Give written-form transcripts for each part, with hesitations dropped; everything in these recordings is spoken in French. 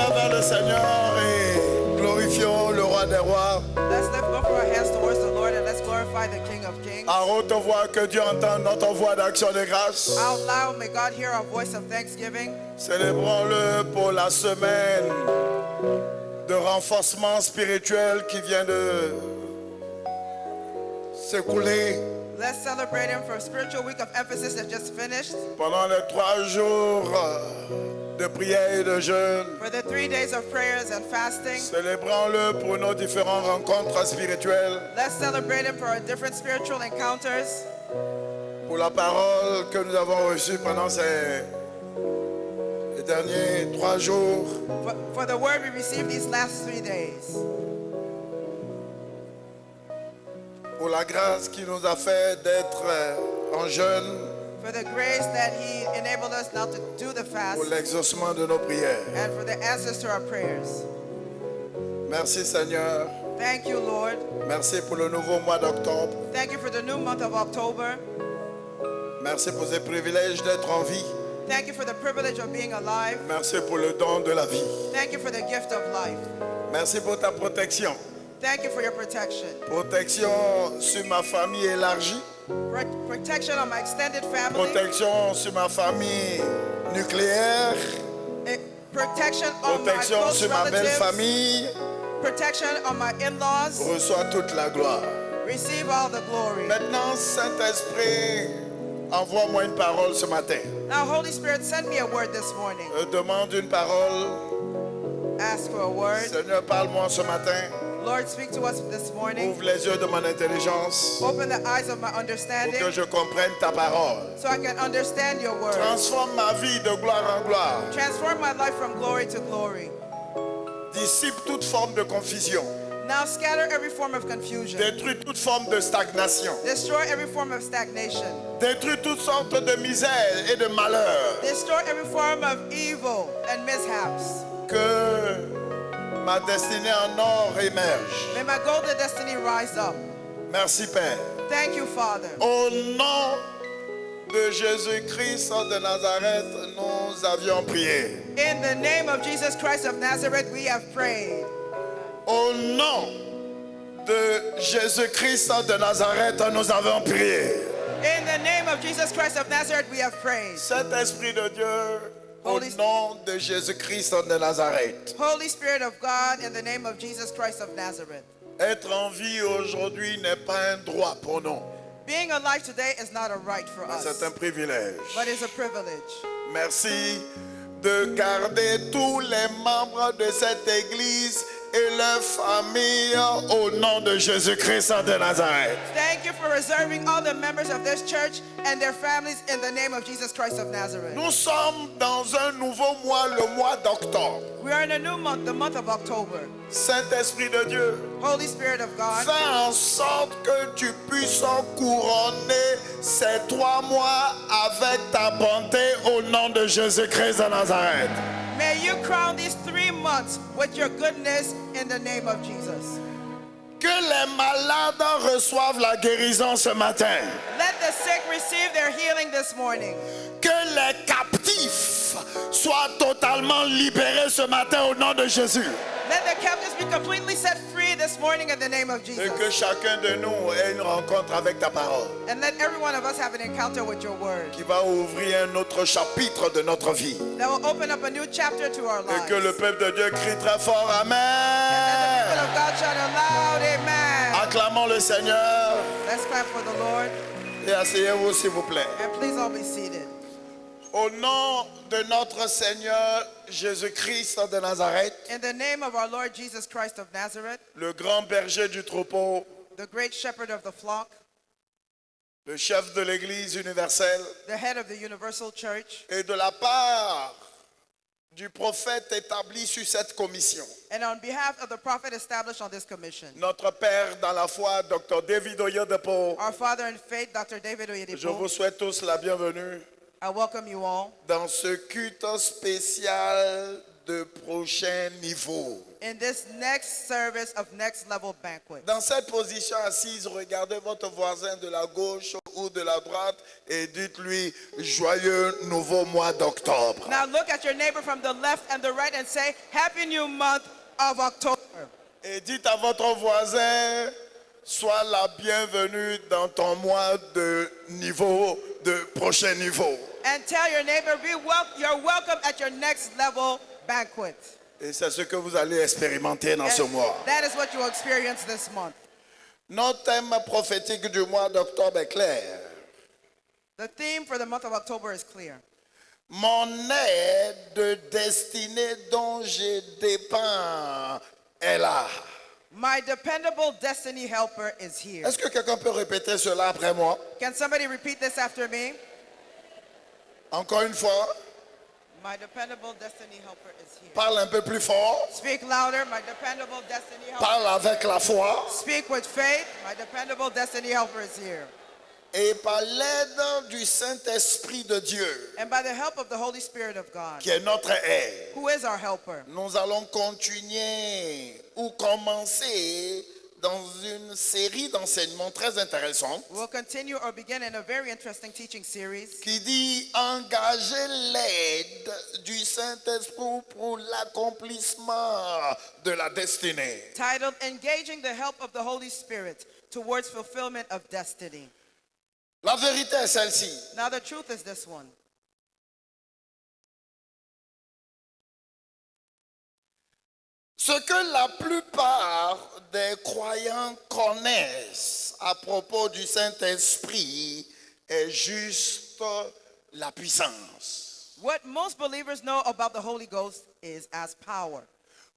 mains vers le Seigneur et glorifions le roi des rois. Let's lift up our hands towards the Lord and let's glorify the King of Kings. À haute voix, que Dieu entende notre voix d'action de grâce. Out loud, may God hear our voice of thanksgiving. Célébrons-le pour la semaine de renforcement spirituel qui vient de s'écouler. Let's celebrate Him for a spiritual week of emphasis that just finished. Pendant les 3 jours de prière et de jeûne, For the 3 days of prayers and fasting. célébrons-le pour nos différentes rencontres spirituelles, Let's celebrate Him for our different spiritual encounters. pour la parole que nous avons reçue pendant ces derniers 3 jours, For the word we received these last 3 days. pour la grâce qui nous a fait d'être en jeûne, For the grace that He enabled us now to do the fast. pour l'exaucement de nos prières. And for the answers to our prayers. Merci Seigneur, Thank you, Lord. merci pour le nouveau mois d'octobre, Thank you for the new month of October. merci pour ce privilège d'être en vie, Thank you for the privilege of being alive. merci pour le don de la vie, Thank you for the gift of life. merci pour ta protection. Thank you for your protection. Protection sur ma famille élargie, Protection on my extended family. protection sur ma famille nucléaire, Protection on my protection close sur ma belle relatives. famille. Protection on my in-laws. Reçois toute la gloire. Receive all the glory. Maintenant, Saint-Esprit, envoie-moi une parole ce matin. Now, Holy Spirit, send me a word this morning. Je demande une parole. Ask for a word. Seigneur, parle-moi ce matin. Lord, speak to us this morning. Ouvre les yeux de mon intelligence Open the eyes of my pour understanding que je comprenne ta parole. so I can understand your word. Transforme ma vie de gloire en gloire. Transform my life from glory to glory. Dissipe toute forme de confusion. Now scatter every form of confusion. Détruis toute forme de stagnation. Destroy every form of stagnation. Détruis toutes sortes de misère et de malheur. Destroy every form of evil and mishaps. Que ma destinée en or émerge. May my golden destiny rise up. Merci Père. Thank you, Father. Au nom de Jésus-Christ de Nazareth, nous avions prié. In the name of Jesus Christ of Nazareth, we have prayed. Au nom de Jésus-Christ de Nazareth, nous avons prié. In the name of Jesus Christ of Nazareth, we have prayed. Saint-Esprit de Dieu, au Holy- nom de Jésus-Christ de Nazareth. Holy Spirit of God, in the name of Jesus Christ of Nazareth. Être en vie aujourd'hui n'est pas un droit pour nous, Being alive today is not a right for mais us, c'est un privilège. but it's a privilege. Merci de garder tous les membres de cette église et leurs familles au nom de Jésus-Christ de Nazareth. Thank you for reserving all the members of this church and their families in the name of Jesus Christ of Nazareth. Nous sommes dans un nouveau mois, le mois d'octobre. We are in a new month, the month of October. Saint-Esprit de Dieu, Holy Spirit of God, fais en sorte que tu puisses couronner ces 3 mois avec ta bonté au nom de Jésus-Christ de Nazareth. may you crown these 3 months with your goodness in the name of Jesus. Que les malades reçoivent la guérison ce matin. Let the sick receive their healing this morning. Que les captifs soient totalement libérés ce matin au nom de Jésus. Let the captives be completely set free this morning in the name of Et Jesus. que chacun de nous ait une rencontre avec ta parole And let every one of us have an encounter with your word qui va ouvrir un autre chapitre de notre vie. that will open up a new chapter to our Et lives. que le peuple de Dieu crie très fort Let the people Amen. of God shout aloud, amen. Acclamons le Seigneur Let's clap for the Lord. et asseyez-vous s'il vous plaît. And please all be seated. Au nom de notre Seigneur Jésus-Christ de Nazareth, In the name of our Lord Jesus Christ of Nazareth, le grand berger du troupeau, the great shepherd of the flock, le chef de l'Église universelle, the head of the universal church, et de la part du prophète établi sur cette commission, and on behalf of the prophet established on this commission, notre Père dans la foi, Dr. David Oyedepo, our father in faith, Dr. David je vous Oyedepo, souhaite tous la bienvenue I welcome you all dans ce culte spécial de prochain niveau. in this next service of next level banquet. Dans cette position assise, regardez votre voisin de la gauche ou de la droite et dites-lui joyeux nouveau mois d'octobre. Now look at your neighbor from the left and the right and say, Happy New Month of October. Et dites à votre voisin, sois la bienvenue dans ton mois de prochain niveau. And tell your neighbor, you're welcome at your next level banquet. Et c'est ce que vous allez expérimenter dans ce mois. That is what you will experience this month. Notre thème prophétique du mois d'octobre est clair. The theme for the month of October is clear. Mon aide de destinée dont je dépends est là. My dependable destiny helper is here. Est-ce que quelqu'un peut répéter cela après moi? Can somebody repeat this after me? Encore une fois, My dependable destiny helper is here. parle un peu plus fort. Speak louder. My dependable destiny helper. Parle avec la foi. Speak with faith. My dependable destiny helper is here. Et par l'aide du Saint-Esprit de Dieu, And by the help of the Holy Spirit of God, qui est notre aide, who is our helper, nous allons continuer ou commencer dans une série d'enseignements très intéressants we'll continue or begin in a very interesting teaching series qui dit engager l'aide du Saint-Esprit pour l'accomplissement de la destinée. titled Engaging the Help of the Holy Spirit Towards Fulfillment of Destiny. La vérité est celle-ci. Now the truth is this one. Ce que la plupart des croyants connaissent à propos du Saint-Esprit est juste la puissance. What most believers know about the Holy Ghost is as power.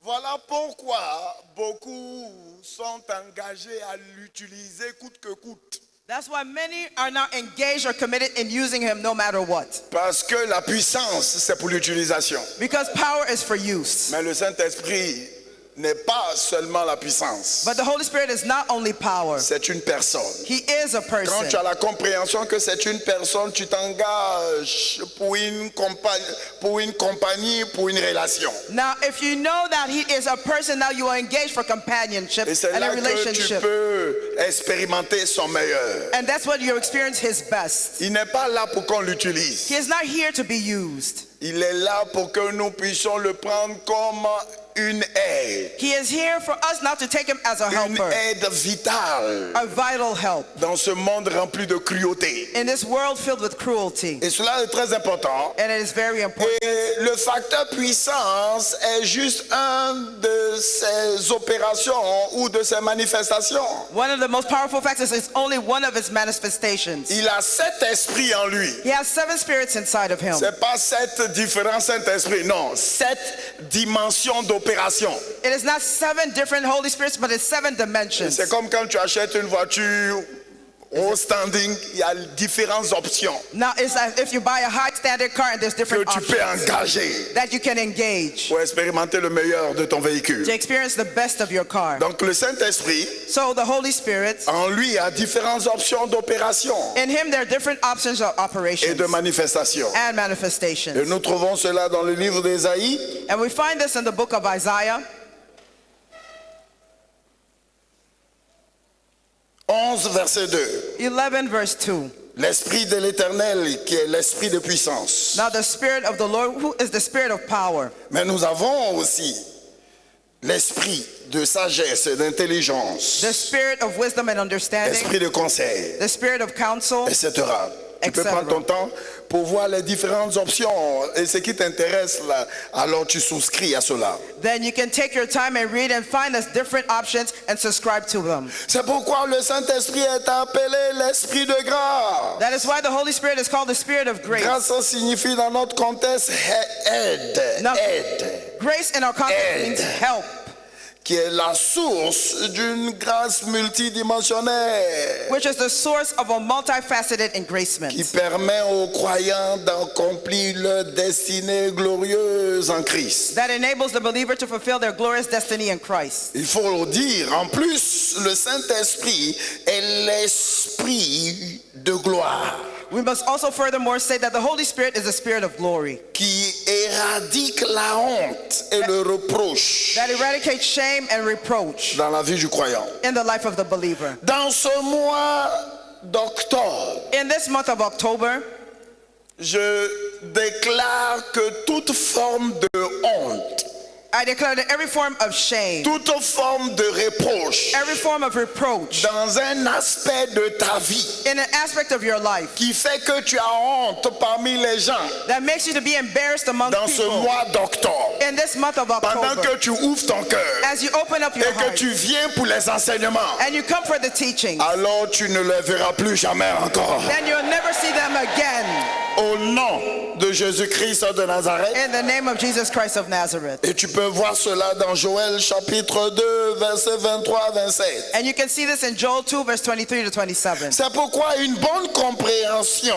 Voilà pourquoi beaucoup sont engagés à l'utiliser coûte que coûte. That's why many are now engaged or committed in using him no matter what. Parce que la puissance, c'est pour l'utilisation. Because power is for use. Mais le Saint-Esprit n'est pas seulement la puissance. But the Holy Spirit is not only power. C'est une personne. He is a Quand tu person. as la compréhension que c'est une personne, tu t'engages pour une compagnie, pour une relation. Now, if you know that he is a person, now you are engaged for companionship Et c'est and là a que tu relationship. peux expérimenter son meilleur. And that's what you experience his best. Il n'est pas là pour qu'on l'utilise. He is not here to be used. Il est là pour que nous puissions le prendre comme une aide. He is here for us now to take him as a Une helper, aide vitale a vital help dans ce monde rempli de cruauté. in this world filled with cruelty. Et cela est très important. And it is very important. Et le facteur puissance est juste un de ces opérations ou de ces manifestations. One of the most powerful factors is only one of its manifestations. Il a 7 esprits en lui. He has 7 spirits inside of him. C'est pas 7 différents Saint-Esprits, non, 7 dimensions d'opération. It is not 7 different Holy Spirits, but it's 7 dimensions. C'est comme quand tu achètes une voiture au standing, il y a différentes options Now, it's as if you buy a high standard car and there's que different tu peux options engager that you can engage pour expérimenter le meilleur de ton véhicule. to experience the best of your car. Donc le Saint-Esprit, So the Holy Spirit, en lui, a différentes options d'opération in him there are different options of et operations de manifestation. and Et manifestations. nous trouvons cela dans le livre d'Ésaïe, And we find this in the book of Isaiah 11, verset 2. 11 verse 2. L'Esprit de l'Éternel, qui est l'Esprit de puissance. Now the Spirit of the Lord, who is the Spirit of power. Mais nous avons aussi l'Esprit de sagesse et d'intelligence, The Spirit of wisdom and understanding. l'Esprit de conseil, The Spirit of counsel. etc. Tu peux Etc. prendre ton temps pour voir les différentes options et ce qui t'intéresse là, alors tu souscris à cela. Then you can take your time and read and find us different options and subscribe to them. C'est pourquoi le Saint-Esprit est appelé l'Esprit de grâce. That is why the Holy Spirit is called the Spirit of grace. Grâce signifie dans notre contexte aide, Now, aide, grace in our context means help, qui est la source d'une grâce multidimensionnelle which is the source of a multifaceted engracement qui permet aux croyants d'accomplir leur destinée glorieuse en Christ. that enables the believer to fulfill their glorious destiny in Christ. Il faut le dire, en plus, le Saint-Esprit est l'Esprit de gloire We must also furthermore say that the Holy Spirit is a spirit of glory qui éradique la honte et le reproche that eradicates shame and reproach dans la vie du croyant. in the life of the believer. Dans ce mois d'octobre, In this month of October, je déclare que toute forme de honte, I declare that every form of shame, toute forme de reproche every form of reproach dans un aspect de ta vie in an aspect of your life qui fait que tu as honte parmi les gens that makes you to be embarrassed among dans ce people mois d'octobre, in this month of pendant October, que tu ouvres ton cœur as you open up your et que heart tu viens pour les enseignements, and you come for the teaching, alors tu ne les verras plus jamais encore. then you'll never see them again. Au nom de Jésus-Christ de Nazareth. In the name of Jesus Christ of Nazareth. Et tu peux voir cela dans Joël chapitre 2, versets 23 à 27. And you can see this in Joel 2, verse 23 to 27. C'est pourquoi une bonne compréhension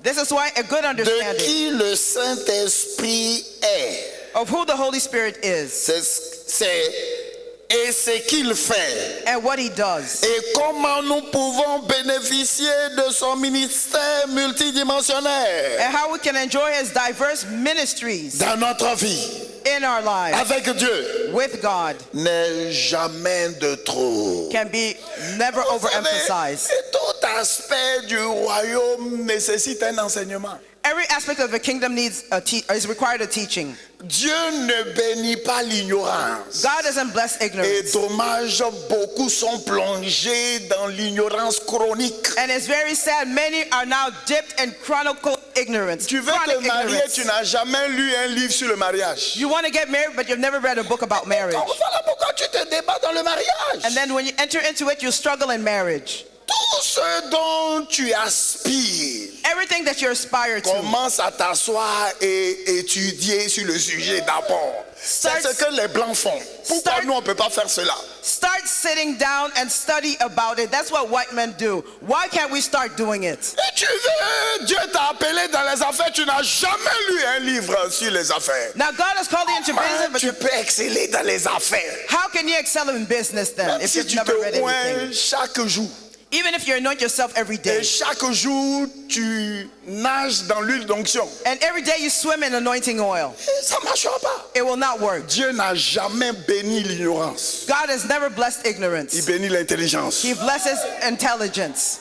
This is why a good de understanding qui le Saint-Esprit est, of who the Holy Spirit is et ce qu'il fait, and what he does, et comment nous pouvons bénéficier de son ministère multidimensionnel and how we can enjoy his diverse ministries dans notre vie in our lives avec Dieu, with God n'est jamais de trop. can be never Vous savez, overemphasized. tout aspect du royaume nécessite un enseignement. Every aspect of the kingdom needs is required a teaching. Dieu ne bénit pas l'ignorance. God doesn't bless Et ignorance. dommage, beaucoup sont plongés dans l'ignorance chronique. And it's very sad, many are now dipped in chronic ignorance. Tu veux Chronic te marier, ignorance. tu n'as jamais lu un livre sur le mariage. You want to get married, but you've never read a book about marriage. Voilà pourquoi tu te débats dans le mariage. And then when you enter into it, you struggle in marriage. Tout ce dont tu aspires, Everything that you aspire to. commence à t'asseoir et étudier sur le sujet d'abord. C'est ce que les blancs font. Pourquoi nous on ne peut pas faire cela? Start sitting down and study about it. That's what white men do. Why can't we start doing it? Et tu veux, Dieu t'a appelé dans les affaires, tu n'as jamais lu un livre sur les affaires. Now God has called you into business, but Tu peux exceller dans les affaires. how can you excel in business then Même if si you've tu never read te anything? oins chaque jour. Even if you anoint yourself every day, Et chaque jour, tu nages dans l'huile d'onction. and every day you swim in anointing oil, Et ça ne marchera pas. it will not work. Dieu n'a jamais béni l'ignorance. God has never blessed Il ignorance. bénit l'intelligence. He blesses intelligence.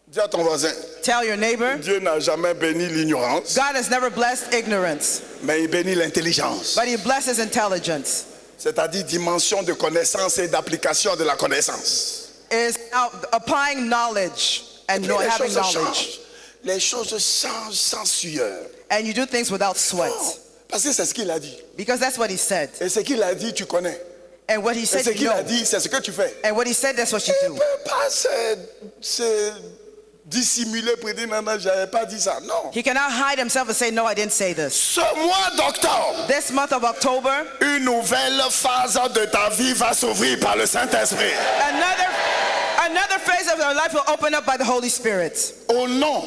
Dis à ton voisin, Tell your neighbor, Dieu n'a jamais béni l'ignorance, God has never blessed ignorance, mais il bénit l'intelligence. but he blesses intelligence. C'est-à-dire dimension de connaissance et d'application de la connaissance. Is now applying knowledge and Puis les having choses knowledge. changent. Les choses changent sans sueur. And you do things without sweat. Non, parce que c'est ce qu'il a dit. Because that's what he said. Et ce qu'il a dit, tu connais. And what he Et said, ce you qu'il a know. dit, c'est ce que tu fais. And what he said, that's what you Tu ne do. peux pas se dissimuler pour dire non, non, je n'avais pas dit ça. Non. He cannot hide himself and say, no, I didn't say this. Ce mois d'octobre, This month of October, une nouvelle phase de ta vie va s'ouvrir par le Saint-Esprit. another phase of your life will open up by the Holy Spirit. Au nom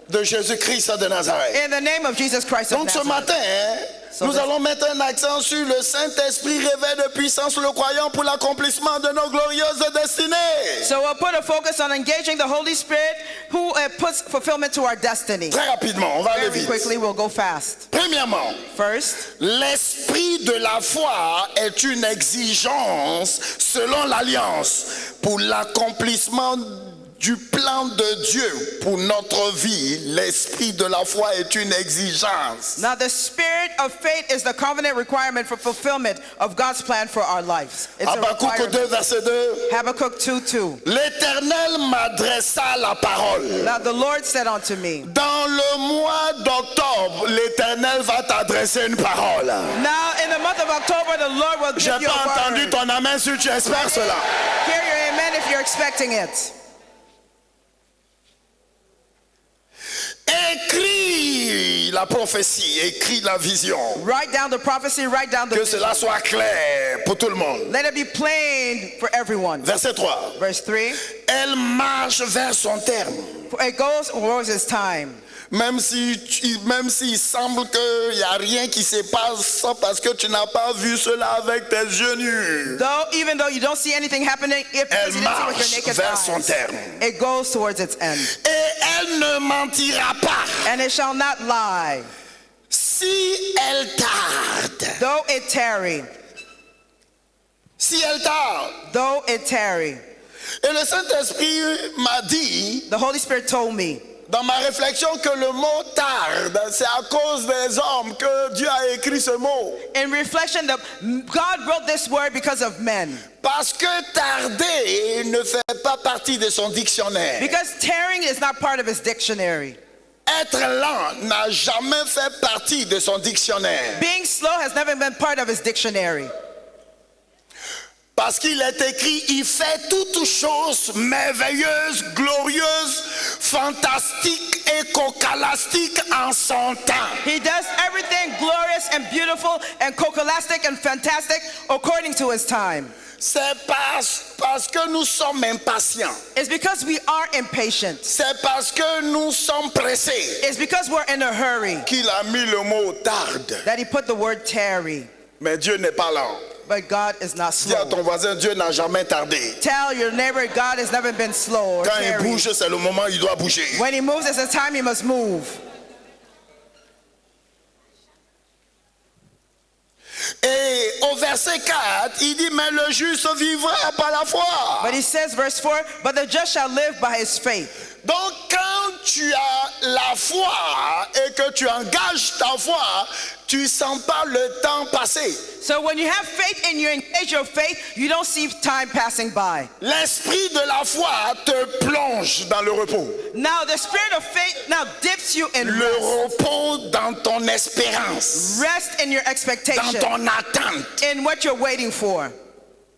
de Jésus-Christ de Nazareth. In the name of Jesus Christ of Donc ce Nazareth. matin, nous allons mettre un accent sur le Saint-Esprit révèle de puissance le croyant pour l'accomplissement de nos glorieuses destinées. So we'll put a focus on engaging the Holy Spirit who puts fulfillment to our destiny. Très rapidement, on va aller Very vite. quickly, we'll go fast. Premièrement, First, l'esprit de la foi est une exigence selon l'alliance pour l'accomplissement du plan de Dieu pour notre vie. L'esprit de la foi est une exigence. now the spirit of faith is the covenant requirement for fulfillment of God's plan for our lives. It's a Habakkuk 2, requirement. verset 2. Habakkuk 2:2. L'Éternel m'adressa la parole. Now the Lord said unto me. Dans le mois d'octobre, l'Éternel va t'adresser une parole. Now in the month of October, the Lord will J'ai give you pas a entendu word. ton amen si tu espères cela. Hear your amen if you're expecting it. Écris la prophétie, écris la vision. Write down the prophecy, write down the Que vision. cela soit clair pour tout le monde. Let it be plain for everyone. Verset 3. Verse 3. Elle marche vers son terme. For it goes towards its time. Même s'il semble qu'il n'y a rien qui se passe parce que tu n'as pas vu cela avec tes yeux nus. Even though you don't see anything happening, if Elle you didn't see with marche your naked vers son eyes, terme. it goes towards its end. Et elle ne mentira pas. And it shall not lie, Si elle tarde. though it tarry, Si elle tarde. though it tarry. Et le Saint-Esprit m'a dit, The Holy Spirit told me dans ma réflexion, que le mot tarde, c'est à cause des hommes que Dieu a écrit ce mot. in reflection that God wrote this word because of men. Parce que tarder ne fait pas partie de son dictionnaire. Because tarrying is not part of his dictionary. Être lent n'a jamais fait partie de son dictionnaire. Being slow has never been part of his dictionary. Parce qu'il est écrit, il fait toutes choses merveilleuses, glorieuses, fantastiques et cocalastiques en son temps. He does everything glorious and beautiful and cocolastic and fantastic according to his time. C'est parce que nous sommes impatients. It's because we are impatient. C'est parce que nous sommes pressés It's because we're in a hurry qu'il a mis le mot tarde. that he put the word tarry. Mais Dieu n'est pas lent. But God is not Dis à slow. ton voisin, Dieu n'a jamais tardé. Tell your neighbor God has never been slow or Quand il tarry. bouge, c'est le moment où il doit bouger. When he moves, it's the time he must move. Et au verset 4, il dit, mais le juste vivra par la foi. But he says, verse 4, but the just shall live by his faith. Donc quand tu as la foi et que tu engages ta foi, tu sens pas le temps passer. So when you have faith and you engage your faith, you don't see time passing by. L'esprit de la foi te plonge dans le repos. Now the spirit of faith now dips you in Le rest. repos dans ton espérance, Rest in your dans expectation, ton attente. in what you're waiting for.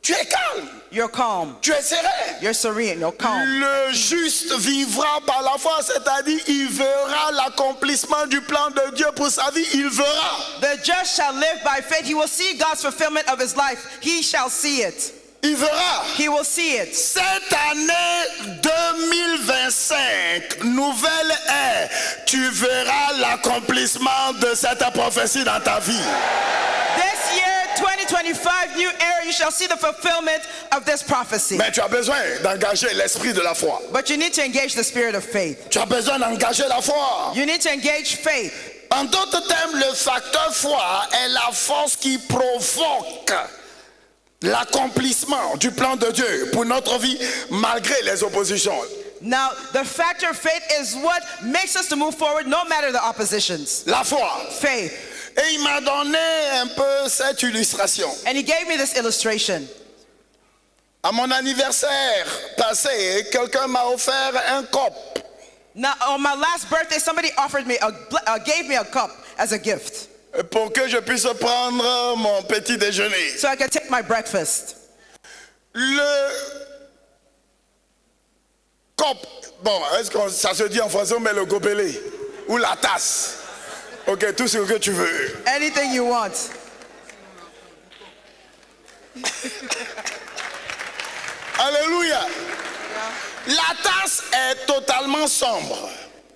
Tu es calme, You're calm. tu es serein. You're serene. You're calm. Le juste vivra par la foi, c'est-à-dire il verra l'accomplissement du plan de Dieu pour sa vie, il verra. The just shall live by faith. He will see God's fulfillment of his life. He shall see it. Il verra. He will see it. Cette année 2025, nouvelle ère, tu verras l'accomplissement de cette prophétie dans ta vie. This year, 2025, new era, you shall see the fulfillment of this prophecy. Mais tu as besoin d'engager l'esprit de la foi. But you need to engage the spirit of faith. Tu as besoin d'engager la foi. You need to engage faith. En d'autres termes, le facteur foi est la force qui provoque l'accomplissement du plan de Dieu pour notre vie malgré les oppositions. Now, the factor of faith is what makes us to move forward no matter the oppositions. La foi. Faith. Et il m'a donné un peu cette illustration. And he gave me this illustration. À mon anniversaire passé, quelqu'un m'a offert un cop. Now, on my last birthday, somebody offered me gave me a cup as a gift Pour que je puisse prendre mon petit déjeuner. so I could take my breakfast. Le cop, bon, est-ce que ça se dit en français, mais le gobelet ou la tasse. Ok, tout ce que tu veux. Anything you want. Alléluia. La tasse est totalement sombre.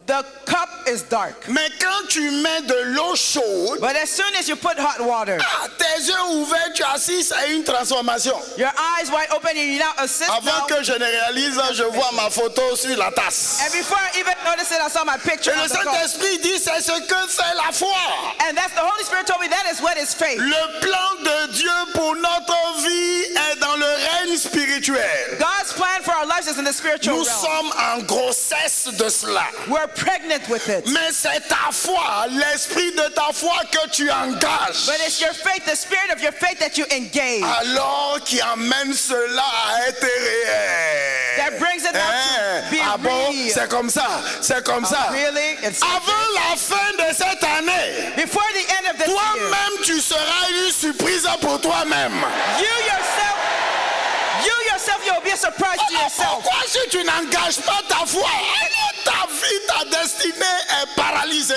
The cup is dark. Mais quand tu mets de l'eau chaude, But as soon as you put hot water, tes yeux ouverts, tu assistes à une transformation. your eyes wide open, and you now assist Avant now. que je ne réalise, je vois ma photo sur la tasse. And before I even noticed it, I saw my picture Et on le the cup. Saint-Esprit dit, c'est ce que fait la foi. And that's the Holy Spirit told me that is what is faith. Le plan de Dieu pour notre vie est dans le règne spirituel. God's plan for our lives is in the spiritual Nous realm. sommes en grossesse de cela. We're pregnant with it. Mais c'est ta foi, l'esprit de ta foi que tu engages. But it's your faith, the spirit of your faith that you engage. Alors qui amène cela à être réel. That brings it down to be Ah bon, real. c'est comme ça, c'est comme ça. Really? It's Avant la fin de cette année, before the end of this year, toi-même tu seras une surprise pour toi-même. you yourself, you'll be a surprise to yourself. Pourquoi si tu n'engages pas ta foi, ta vie, ta destinée est paralysée.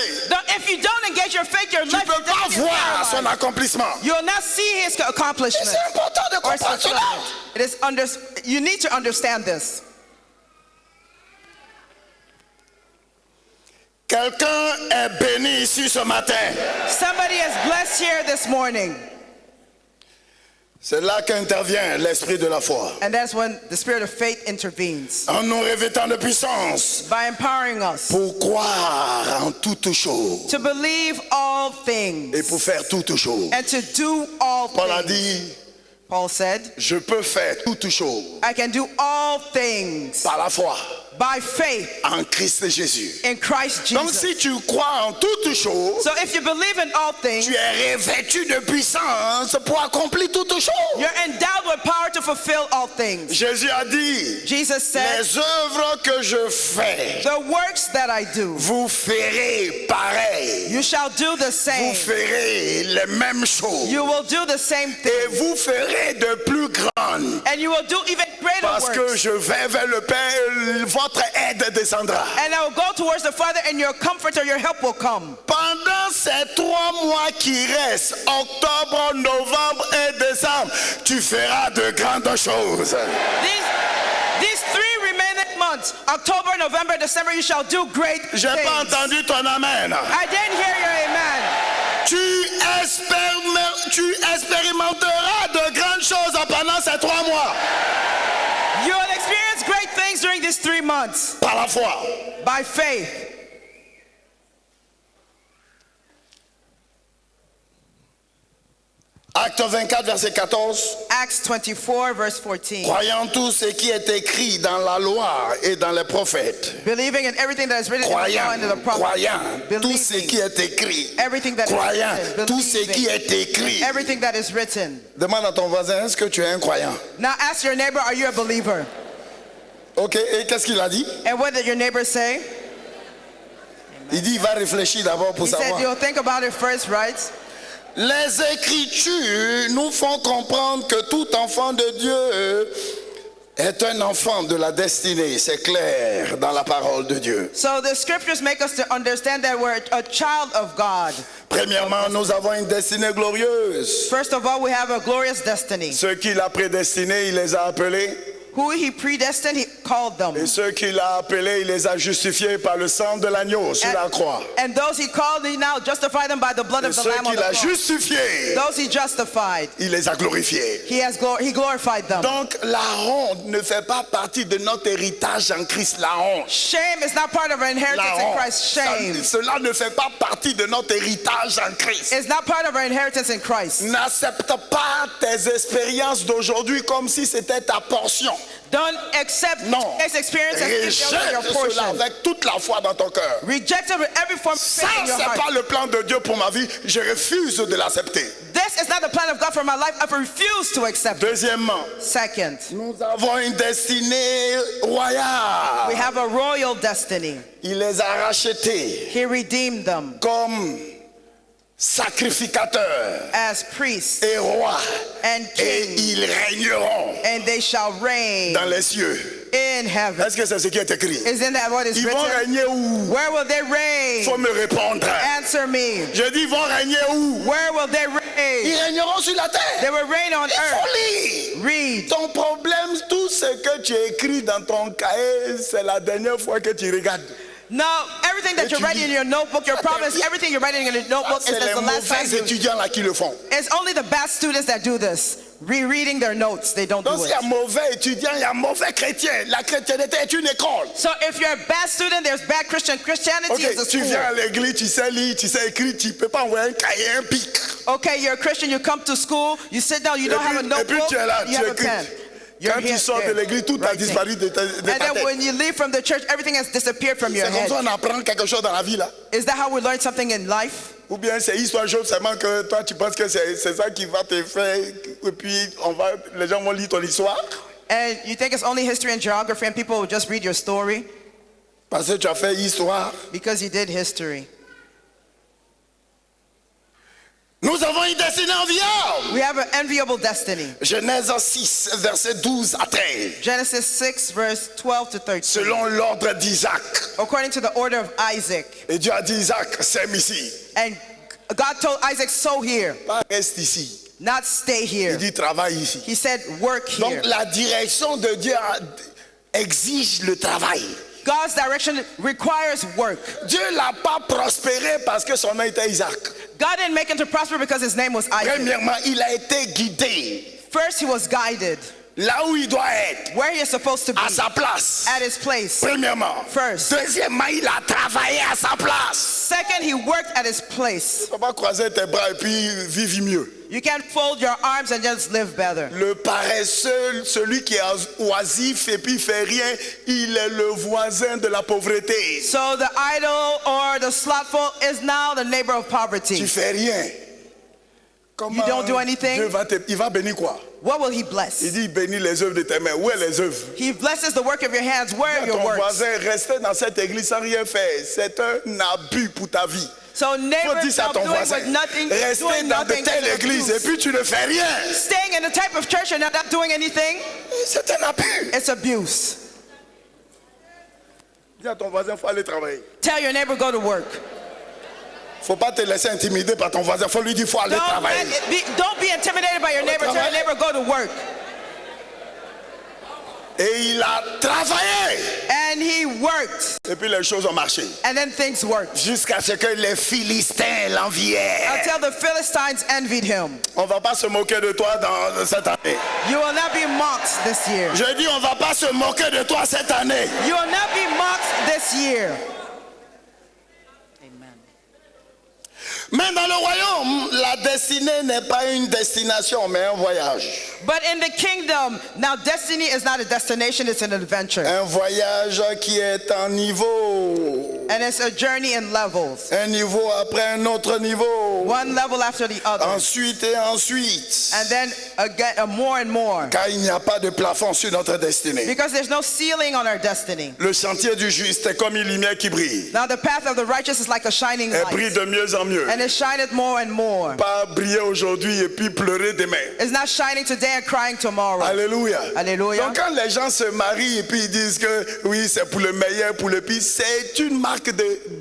If you don't engage your faith, your Tu life ne peux pas is voir son paralyzed. accomplissement. You'll not see his accomplishment. C'est important de Or comprendre cela. fulfillment. It is you need to understand this. Quelqu'un est béni ici ce matin. Somebody is blessed here this morning. C'est là qu'intervient l'esprit de la foi. And that's when the spirit of faith intervenes. En nous revêtant de puissance By empowering us pour croire en toutes choses to believe all things et pour faire toutes choses. and to do all Paul a things. dit, Paul said, je peux faire toutes choses I can do all things par la foi by faith en Christ Jésus. in Christ Donc Jesus. si tu crois en toutes choses, So if you believe in all things, tu es revêtu de puissance pour accomplir toutes choses. you're endowed with power to fulfill all things. Jésus a dit, Jesus said, les œuvres que je fais, the works that I do, vous ferez pareil. you shall do the Vous same. ferez les mêmes choses. You will do the same Et thing. vous ferez de plus grandes. And you will do even greater Parce que works. je vais vers le Père, votre aide descendra. And I will go towards the Father, and your comforter, your help will come. Pendant ces 3 mois qui restent, octobre, novembre et décembre, tu feras de grandes choses. These 3 remaining months, October, November, December, you shall do great J'ai pas things. entendu ton amen. I didn't hear your amen. Tu expérimenteras de grandes choses pendant ces 3 mois. You will experience great things during these 3 months Par la foi. by faith. Acte 24, verset 14. Acts 24, verse 14. Croyant tout ce qui est écrit dans la loi et dans les prophètes. Believing in everything that is written in the law Croyant, and in the prophets. croyant tout ce qui est écrit. Everything that is Croyant written. tout ce qui est écrit. Everything that is written. Demande à ton voisin, est-ce que tu es un croyant? Now ask your neighbor, are you a believer? Ok, et qu'est-ce qu'il a dit? And what did your neighbor say? Il dit, il va réfléchir d'abord pour He said, savoir. you'll think about it first, right? Les Écritures nous font comprendre que tout enfant de Dieu est un enfant de la destinée. C'est clair dans la parole de Dieu. So the scriptures make us to understand that we're a child of God. Premièrement, nous avons une destinée glorieuse. First of all, we have a glorious destiny. Ceux qu'il a prédestinés, il les a appelés. Who he predestined, he called them. Et ceux qu'il a appelés, il les a justifiés par le sang de l'agneau sur la croix. And those he called, he now justified them by the blood Et of the ceux Lamb on qu'il the a cross. justifiés, Those he justified, il les a glorifiés. he glorified them. Donc la honte ne fait pas partie de notre héritage en Christ. La honte. Shame is not part of our inheritance La in honte. Christ. Shame Cela ne fait pas partie de notre héritage en Christ. is not part of our inheritance in Christ. N'accepte pas tes expériences d'aujourd'hui comme si c'était ta portion. Don't accept Non. his experience as if they were your Rejette cela portion. avec toute la foi dans ton cœur. Reject it with every form of Ça, faith in your c'est heart. pas le plan de Dieu pour ma vie. Je refuse de l'accepter. This is not the plan of God for my life. I refuse to accept it. Deuxièmement, Second, nous avons une destinée royale. we have a royal destiny. Il les a rachetés He redeemed them comme sacrificateurs as priests et rois. and Et kings, ils régneront and they shall reign dans les cieux. in heaven. Est-ce que c'est ce qui est écrit? Isn't that what is Ils vont written? régner où? Where will they Il reign? faut me répondre. Answer me. Je dis, ils vont régner où? Where will they Ils reign? régneront sur la terre. They will reign on Il faut earth. lire. Read. Ton problème, tout ce que tu écris dans ton cahier, c'est la dernière fois que tu regardes. No, everything that you're writing in your notebook, your problem is everything you're writing in your notebook is C'est les the last time mauvais you. étudiants là qui le font. It's only the bad students that do this. Rereading their notes, they don't Donc do s'il y a it. mauvais étudiants, il y a mauvais chrétiens. La chrétienté est une école. So if you're a bad student, there's bad Christian. Christianity is a Ok, tu school. viens à l'église, tu sais lire, tu sais écrire, tu ne peux pas envoyer un cahier, un pic. Okay, you're a Christian, you come to school, you sit down, you don't have a Et puis notebook, tu es là, you tu have a pen. écris. You're Quand tu here, sors de there, l'église, tout a writing. disparu de ta And tête. then when you leave from the church, everything has disappeared from your C'est comme head. ça qu'on apprend quelque chose dans la vie là. Is that how we learn something in life? Ou bien c'est histoire chaude seulement que toi tu penses que c'est ça qui va te faire et puis les gens vont lire ton histoire And you think it's only history and geography and people will just read your story parce que tu as fait histoire. because you did history. Nous avons une destinée enviable. We have an enviable destiny. Genèse 6, verset 12 à 13. Genesis 6, verse 12 to 13. Selon l'ordre d'Isaac. According to the order of Isaac. Et Dieu a dit Isaac, sème ici. And God told Isaac, sow here, Pas reste ici. not stay Il here. dit travaille ici. He said, work here. Donc la direction de Dieu exige le travail. God's direction requires work. Dieu l'a pas prospéré parce que son nom était Isaac. God didn't make him to prosper because his name was Isaac. Premièrement, il a été guidé. First, he was guided. là où il doit être, where he is supposed to be, à sa place. at his place. Premièrement. First. Deuxièmement, il a travaillé à sa place. Second, he worked at his place. Tu ne peux pas croiser tes bras et puis vivre mieux. You can't fold your arms and just live better. Le paresseux, celui qui est oisif et puis fait rien, il est le voisin de la pauvreté. So the idle or the slothful is now the neighbor of Tu poverty. fais rien. Comment You don't do anything? Dieu il va bénir quoi? What will he bless? Il dit bénis les œuvres de tes mains. Où est les œuvres? He blesses the work of your hands. Where are your Ton works? voisin, rester dans cette église sans rien faire, c'est un abus pour ta vie. So Faut neighbor, dire ça à stop ton doing voisin. with nothing, Rester doing dans de nothing telles is an églises et abuse. puis tu ne fais rien. Staying in the type of church and not doing anything, C'est un abus. it's abuse. Dis à ton voisin, il faut aller travailler. Tell your neighbor, go to work. Faut pas te laisser intimider par ton voisin. Faut lui dire, faut aller travailler. Don't be intimidated by your neighbor. Tell your neighbor, go to work. Et il a travaillé. And he worked. Et puis les choses ont marché. And then things worked. Jusqu'à ce que les Philistins l'enviaient. Until the Philistines envied him. On va pas se moquer de toi dans cette année. You will not be mocked this year. Je dis, on va pas se moquer de toi cette année. You will not be mocked this year. Mais dans le royaume, la destinée n'est pas une destination, mais un voyage. But in the kingdom, now destiny is not a destination, it's an adventure. Un voyage qui est en niveau. And it's a journey in levels. Un niveau après un autre niveau. One level after the other. Ensuite et ensuite. And then again, more and more. Car il n'y a pas de plafond sur notre destinée. Because there's no ceiling on our destiny. Le sentier du juste est comme une lumière qui brille. Now the path of the righteous is like a shining Elle brille light. de mieux en mieux. And it shineth more and more. Pas briller aujourd'hui et puis pleurer demain. It's not shining today and crying tomorrow. Alléluia. Alléluia. Donc quand les gens se marient et puis ils disent que oui, c'est pour le meilleur, pour le pire, c'est une marque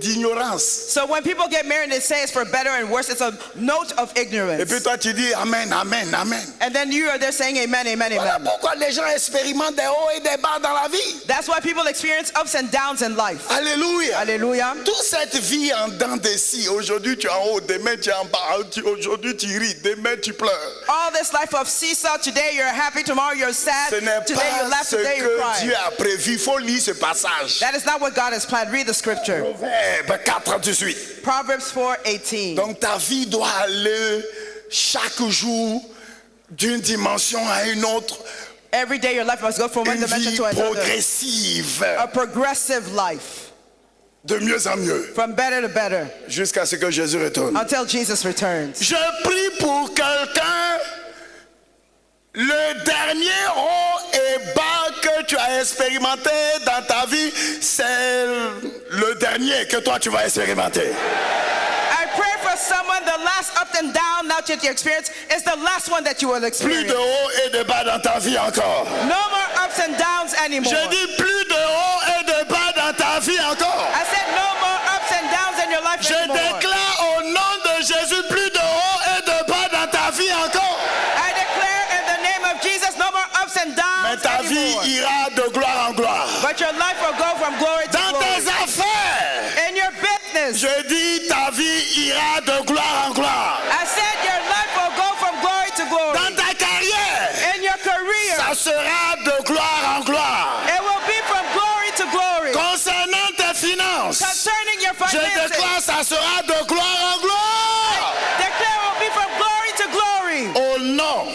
d'ignorance. So when people get married, they say it's for better and worse. It's a note of ignorance. Et puis toi tu dis amen, amen, amen. And then you are there saying amen, amen, Voilà amen. pourquoi les gens expérimentent des hauts et des bas dans la vie. That's why people experience ups and downs in life. Alléluia. Hallelujah. Toute cette vie en dents de scie, aujourd'hui tu es en haut, demain tu es en bas, aujourd'hui tu ris, demain tu pleures. All this life of seesaw, today you're happy, tomorrow you're sad, Ce n'est today you pas laugh, ce today you que cry. Dieu a prévu. Il faut lire ce passage. That is not what God has planned. Read the scripture. Proverbe 4:18. Proverbs 4:18. Donc ta vie doit aller chaque jour d'une dimension à une autre, Every day your life must go from one une dimension vie to another. progressive, A progressive life. de mieux en mieux, From better to better. jusqu'à ce que Jésus retourne. Until Jesus returns. Je prie pour quelqu'un, le dernier haut et bas que tu as expérimenté dans ta vie, c'est le dernier que toi tu vas expérimenter. I pray for someone, the last up and down now that you experience is the last one that you will Plus experience. de haut et de bas dans ta vie encore. No more ups and downs anymore. Je dis plus de haut et de bas dans ta vie encore. I said no more ups and downs in your life Je anymore. déclare au nom de Jésus plus de haut et de bas dans ta vie encore. I declare in the name of Jesus, no more ups and Mais downs ta vie anymore. ira de gloire en gloire. But your life will go from glory to Dans tes glory. affaires, In your business, je dis ta vie ira de gloire en gloire. I said your life will go from glory to glory. Dans ta carrière, In your career, ça sera de gloire en gloire. it will be from glory to glory. Concernant tes finances, Concerning your je finances, déclare ça sera de gloire en gloire. declare it will be from glory to glory. Au nom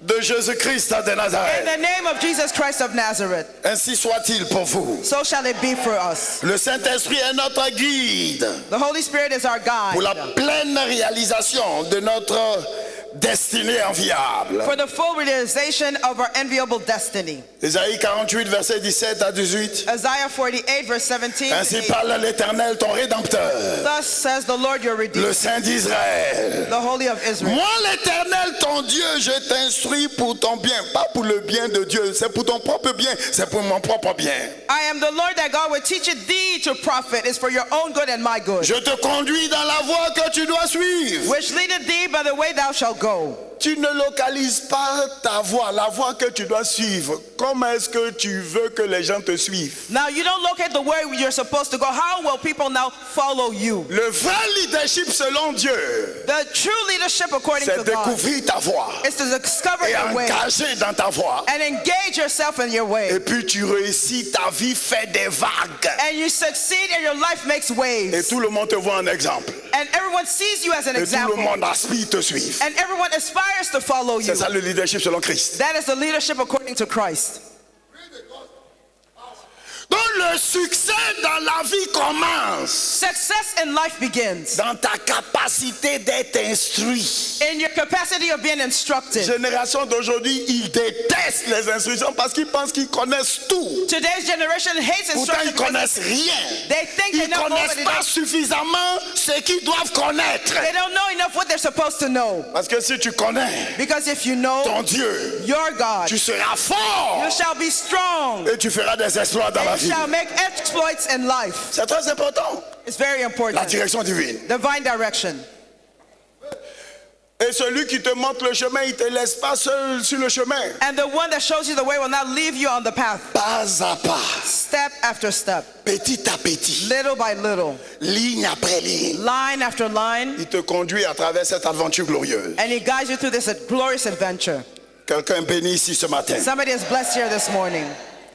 de Jésus-Christ de In Nazareth. the name of Jesus Christ of Nazareth, Ainsi soit-il pour vous. so shall it be for us. Le Saint-Esprit est notre guide The Holy Spirit is our pour la guide pleine réalisation de notre destinée enviable. for the full realization of our enviable destiny. Ésaïe 48, verset 17 à 18. Isaiah 48, verse 17. to Ainsi 18. parle l'Éternel, ton Rédempteur, Thus says the Lord your Redeemer, le Saint d'Israël. the Holy of Israel. Moi, l'Éternel, ton Dieu, je t'instruis pour ton bien, pas pour le bien de Dieu, c'est pour ton propre bien, c'est pour mon propre bien. I am the Lord that God will teach thee to profit, is for your own good and my good, Je te conduis dans la voie que tu dois suivre. which leadeth thee by the way thou shalt go. Tu ne localises pas ta voie, la voie que tu dois suivre. Comment est-ce que tu veux que les gens te suivent? Now you don't locate the way you're supposed to go. How will people now follow you? Le vrai leadership selon Dieu, The true leadership according c'est to God découvrir ta voie is to discover et your way engager dans ta voie. and engage yourself in your way. Et puis tu réussis, ta vie fait des vagues. And you succeed and your life makes Et waves. tout le monde te voit en exemple. And everyone sees you as an Et tout le example. monde aspire te suivre. And everyone aspires to follow you. C'est ça le leadership selon Christ. That is the leadership according to Christ. Donc le succès dans la vie commence Success in life begins dans ta capacité d'être instruit. in your capacity of being instructed. Génération d'aujourd'hui, ils détestent les instructions parce qu'ils pensent qu'ils connaissent tout. Today's generation hates Pourtant, ils instruction because connaissent rien. they think they Ils know more, but connaissent pas suffisamment ce qu'ils doivent connaître. they don't know enough what they're supposed to know. Parce que si tu connais Because if you know ton Dieu, your God, tu seras fort you shall be strong et tu feras des exploits dans la and vie. shall make exploits in life. C'est très important. It's very La important. direction divine. Divine direction. Et celui qui te montre le chemin, il te laisse pas seul sur le chemin. And the one that shows you the way will not leave you on the path. Pas à pas, Step after step, petit à petit, little by little, ligne après ligne, line after line, il te conduit à travers cette aventure glorieuse. and he guides you through this glorious adventure. Quelqu'un béni ici ce matin. Somebody is blessed here this morning.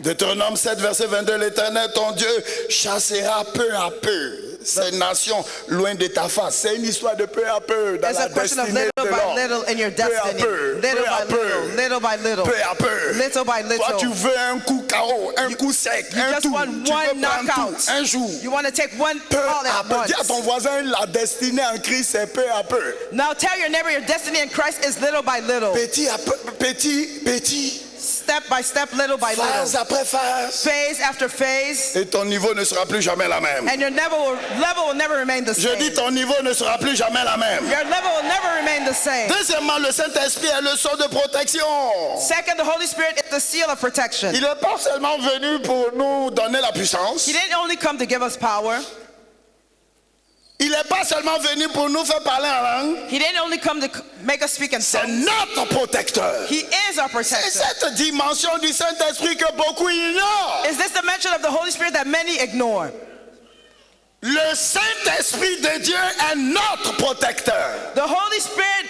Deutéronome 7, verset 22, l'Éternel, ton Dieu, chassera peu à peu ces nations loin de ta face. C'est une histoire de peu à peu dans It's la a question of destinée little de by l'homme. little in your Peu à destiny. peu, Little peu à by peu, little, little by little, peu à peu. little by Toi, tu little. veux un coup KO, un coup sec, un just tout. want Tu one veux prendre knockout. tout, un jour. You want to take one Peu all à at peu. Dis à once. ton voisin, la destinée en Christ, c'est peu à peu. Now tell your neighbor your destiny in Christ is little by little. Petit à peu, petit, Step by step, little by phase little. après phase. Phase after phase. Et ton niveau ne sera plus jamais la même. And your level will never remain the Je dis, same. ton niveau ne sera plus jamais la même. Your level will never remain the same. Deuxièmement, le Saint-Esprit est le sceau de protection. Second, the Holy Spirit is the seal of protection. Il n'est pas seulement venu pour nous donner la puissance. He didn't only come to give us power. Il n'est pas seulement venu pour nous faire parler en langue. He didn't only come to make us speak in C'est tongues. notre protecteur. He is our C'est protector. cette dimension du Saint-Esprit que beaucoup ignorent. Is this the mention of the Holy Spirit that many ignore? Le Saint-Esprit de Dieu est notre protecteur. The Holy Spirit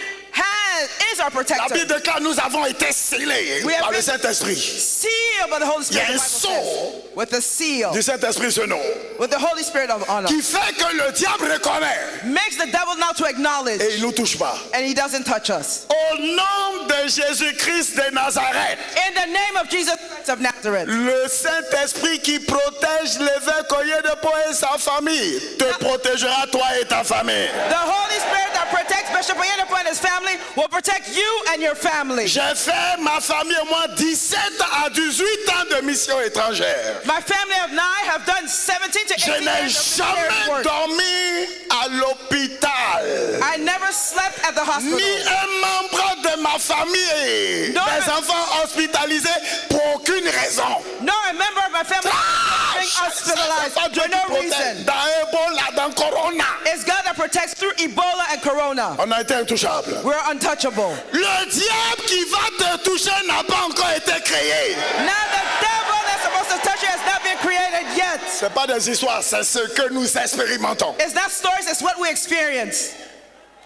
is our La protector. Bible déclare nous avons été scellés We have par le been Saint-Esprit. sealed by the Holy Il y a Spirit. un the Bible sceau says. With the seal. du Saint-Esprit ce nom With the Holy Spirit of honor. qui fait que le diable reconnaît Makes the devil now to acknowledge. et il ne nous touche pas. And he doesn't touch us. Au nom de Jésus-Christ de Nazareth, In the name of Jesus Christ of Nazareth. le Saint-Esprit qui protège l'évêque Oyedepo et sa famille te protégera toi et ta famille. The Holy Spirit that protects Bishop Oyedepo and his family will protect you and your family. J'ai fait, ma famille et moi, 17 à 18 ans de mission étrangère. My family and I have done 17 to 18 Je n'ai years of jamais missionary work. dormi à l'hôpital. I never slept at the Ni hospital. un membre de ma famille, Non, des mais- enfants hospitalisés pour aucune raison. No, a member of my family Ah, being hospitalized c'est pas Dieu for qui no protège. reason. Dans Ebola, dans Corona, It's God that protects through Ebola and Corona. on a été intouchables. We're untouchable. Le diable qui va te toucher n'a pas encore été créé. Now the devil that's supposed to touch you has not been created yet. C'est pas des histoires, c'est ce que nous expérimentons. It's not stories, it's what we experience.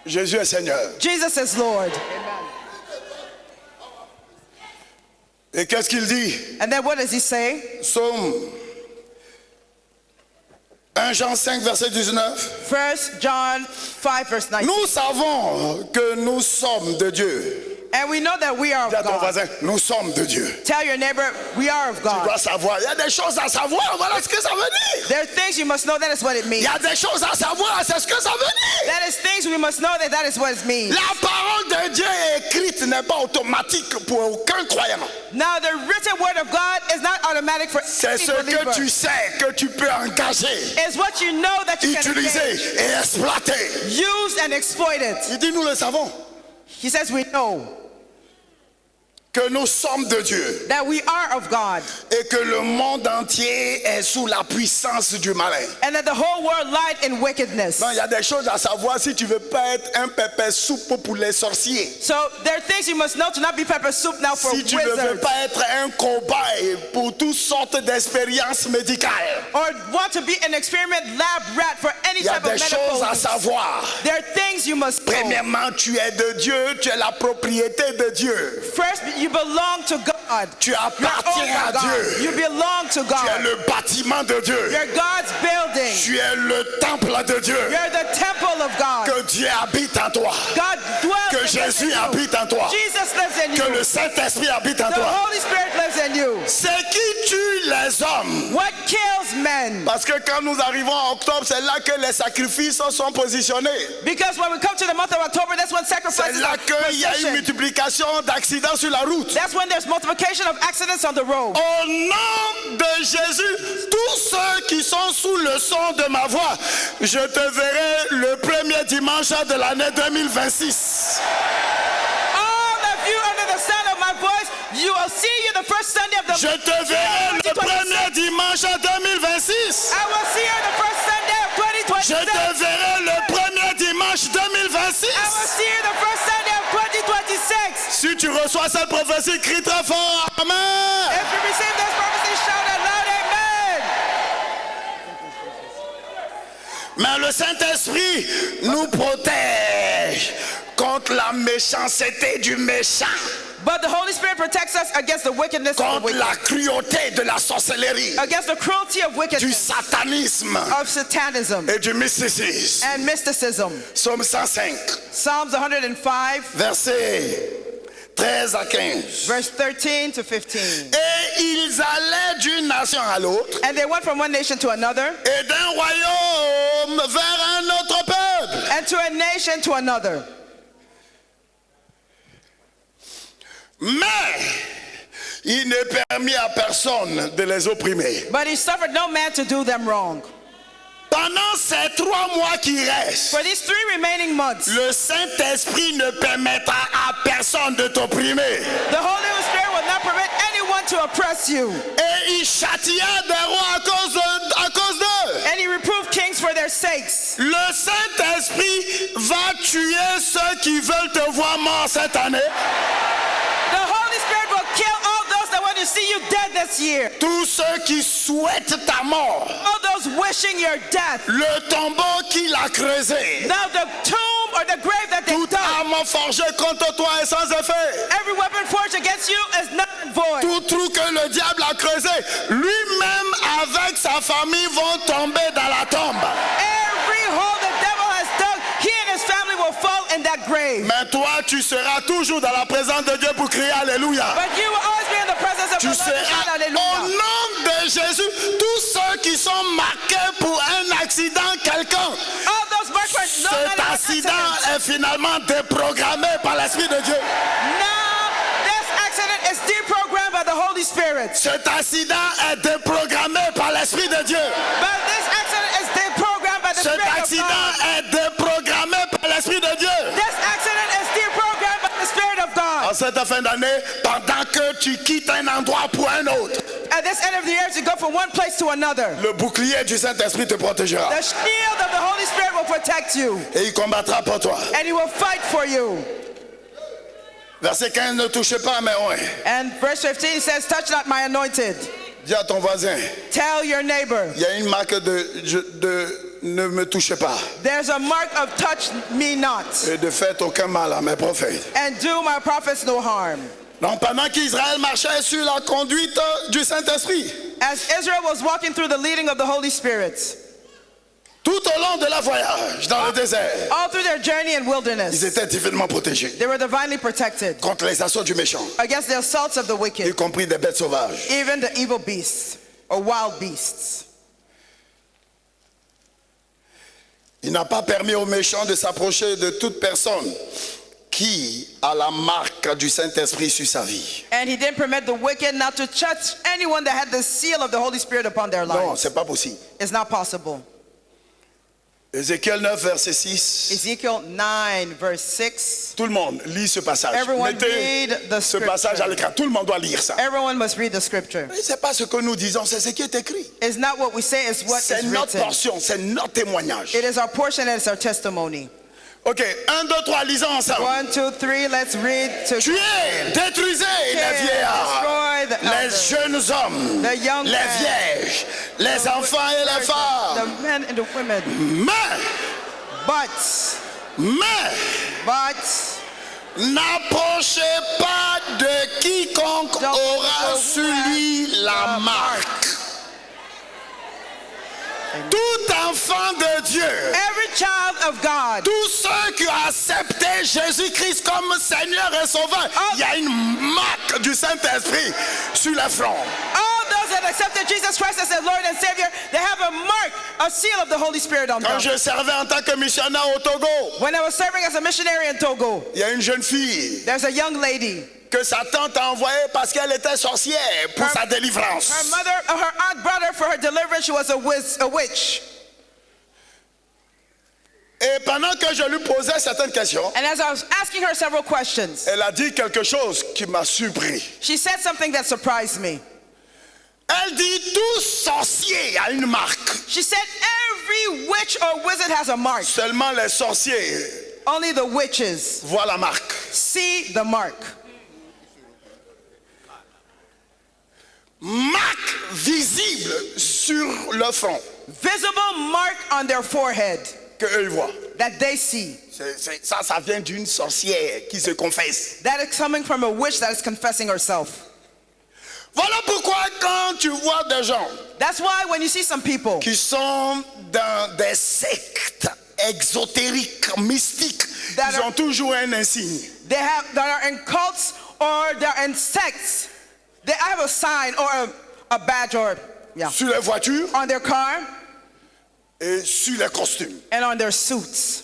Jésus est Seigneur. Jesus is Lord. Et qu'est-ce qu'il dit? And then what does he say? Psaume 1 Jean 5, verset 19. 1 John 5 verse 19. Nous savons que nous sommes de Dieu. And we know that we are Dis à of ton God. voisin, nous sommes de Dieu. Tell your neighbor, we are of Tu God. dois savoir. Il y a des choses à savoir. Voilà ce que ça veut dire. There are things you must know, that is what it Il means. y a des choses à savoir. C'est ce que ça veut dire. That is things we must know, that is what it means. La parole de Dieu écrite n'est pas automatique pour aucun croyant. Now the written word of God is not automatic for C'est any ce que believer. tu sais que tu peux engager, It's what you know that you can utiliser engage, et exploiter. use and exploit it. Il dit nous le savons. He says we know. que nous sommes de Dieu that we are of God, et que le monde entier est sous la puissance du malin. and that the whole world lied in wickedness. Non, il y a des choses à savoir si tu veux pas être un pépé soupe pour les sorciers. So there are things you must know to not be pepper soup now for Si tu ne veux wizards, pas être un cobaye pour toutes sortes d'expériences médicales. or want to be an experiment lab rat for any Il y a type of des choses medical à use. savoir. There are things you must know. Premièrement, tu es de Dieu, tu es la propriété de Dieu. First, you belong to God. Tu You're appartiens owned à by God. Dieu. You belong to Tu es God. le bâtiment de Dieu. You're God's building. Tu es le temple de Dieu. You're the temple of God. Que Dieu habite en toi. God dwells Que in Jésus you. habite en toi. Jesus lives in Que you. le Saint-Esprit habite en The toi. Holy Spirit lives in you. C'est qui tue les hommes. What kills men? Parce que quand nous arrivons en octobre, c'est là que les sacrifices sont positionnés. Because when we come to the month of October, that's when C'est sacrifices là are qu'il y a une positioned. multiplication d'accidents sur la route. That's when there's multiplication of accidents on the road. Au nom de Jésus, tous ceux qui sont sous le son de ma voix, je te verrai le premier dimanche de l'année 2026. All of you under the sound of my voice, you will see you the first Sunday of the Je te verrai le 2026. premier dimanche 2026. I will see you the first Sunday of Je 2026. te verrai le premier dimanche I will 2026. see you the first Sunday of 2026. Si tu reçois cette prophétie, crie très fort. Amen. If you receive this prophecy, shout out loud, amen. Mais le Saint-Esprit nous protège contre la méchanceté du méchant, But the Holy Spirit protects us against the wickedness of the contre wicked, la cruauté de la sorcellerie, against the cruelty of du wickedness, satanisme of satanism et du mysticisme. and mysticism. Psaume 105, Psalms 105, versets 13 à 15. verse 13 to 15. Et ils allaient d'une nation à l'autre And they went from one nation to another, et d'un royaume vers un autre peuple. and to a nation to another. Mais il n'est permis à personne de les opprimer. But he suffered no man to do them wrong. Pendant ces 3 mois qui restent, For these 3 remaining months, le Saint-Esprit ne permettra à personne de t'opprimer. the Holy Spirit will not permit anyone to oppress you. Et il châtia des rois à cause d'eux. And he reproved kings for their sakes. Le Saint-Esprit va tuer ceux qui veulent te voir mort cette année. The Holy Spirit will kill all those that want to see you dead this year. Tous ceux qui souhaitent ta mort. All those wishing your death. Le tombeau qu'il a creusé. Now the tomb or the grave that they Toute dug, arme forgée contre toi est sans effet. every weapon forged against you is not void. Tout trou que le diable a creusé, lui-même avec sa famille vont tomber dans la tombe. Every hole the devil has dug, he and his family will fall in that grave. Mais toi, tu seras toujours dans la présence de Dieu pour crier Alléluia. But you will always be in the presence of Tu the Lord to shout seras au hallelujah. nom de Jésus, tous ceux qui sont marqués pour un accident quelconque. All those marked for no Cet matter what accident accident. est finalement déprogrammé par l'Esprit de Dieu. Now this accident is deprogrammed by the Holy Spirit. Cet accident est déprogrammé par l'Esprit de Dieu. But this accident is deprogrammed by the Cet Spirit of accident God. est déprogrammé par l'Esprit de Dieu. This accident is deprogrammed by the Spirit of God. En cette fin d'année, pendant que tu quittes un endroit pour un autre, At this end of the year, to go from one place to another, le bouclier du Saint-Esprit te protégera. the shield of the Holy Spirit will protect you, Et il combattra pour toi. and he will fight for you. Verset 15, ne touchez pas à mes oins. And verse 15 says, touch not my anointed. Dis à ton voisin, Tell your neighbor. il y a une marque de ne me touchez pas. There's a mark of touch me not, Et de faites aucun mal à mes prophètes. and do my prophets no harm. Donc pendant qu'Israël marchait sur la conduite du Saint-Esprit, As Israel was walking through the leading of the Holy Spirit, tout au long de la voyage dans le désert, all through their journey in ils wilderness, étaient divinement protégés they were divinely protected contre les assauts du méchant, against the assaults of the y wicked, compris des bêtes sauvages. even the evil beasts or wild beasts. Il n'a pas permis aux méchants de s'approcher de toute personne qui a la marque du Saint-Esprit sur sa vie. And he didn't permit the wicked not to touch anyone that had the seal of the Holy Spirit upon their Non, lives. c'est pas possible. It's not possible. Ézéchiel 9, verset 6. Ezekiel 9, verse 6. Tout le monde lit ce passage. Everyone Mettez read the ce passage à scripture. l'écran. Tout le monde doit lire ça. Everyone must read the scripture. Mais c'est pas ce que nous disons, c'est ce qui est écrit. It's not what we say, it's what C'est is notre written. portion, c'est notre témoignage. It is our portion and it's our testimony. Ok, 1, 2, 3, lisons ensemble. 1, 2, 3, let's read to Tuez, détruisez les Kill, vieillards, destroy the les elders, jeunes hommes, the young les men, vierges, les enfants et les femmes. the men and the women. Mais But n'approchez pas de quiconque Don't aura go sur lui la the marque. Tout enfant de Dieu, every child of God, tous ceux qui ont accepté Jésus-Christ comme Seigneur et Sauveur, il y a une marque du Saint-Esprit sur le front. all those that accepted Jesus Christ as their Lord and Savior, they have a mark, a seal of the Holy Spirit on Quand them. je servais en tant que missionnaire au Togo, When I was serving as a missionary in Togo, il y a une jeune fille there's a young lady. que sa tante a envoyée parce qu'elle était sorcière pour sa délivrance. Her aunt brought her for her deliverance. She was a witch. Et pendant que je lui posais certaines questions, And as I was asking her several questions, elle a dit quelque chose qui m'a surpris. she said something that surprised me. Elle dit tout sorcier a une marque. She said every witch or wizard has a mark. Seulement les sorciers Only the witches voient la marque. see the mark. Marque visible sur le front Visible mark on their forehead que eux voient. that they see. Ça vient d'une sorcière qui se confesse. That is coming from a witch that is confessing herself. Voilà pourquoi quand tu vois des gens That's why when you see some people qui sont dans des sectes exotériques, mystiques, That ils are- ont toujours un insigne. that are in cults or they're in sects, they have a sign or a badge or Sur les voitures on their car et sur les costumes. and on their suits.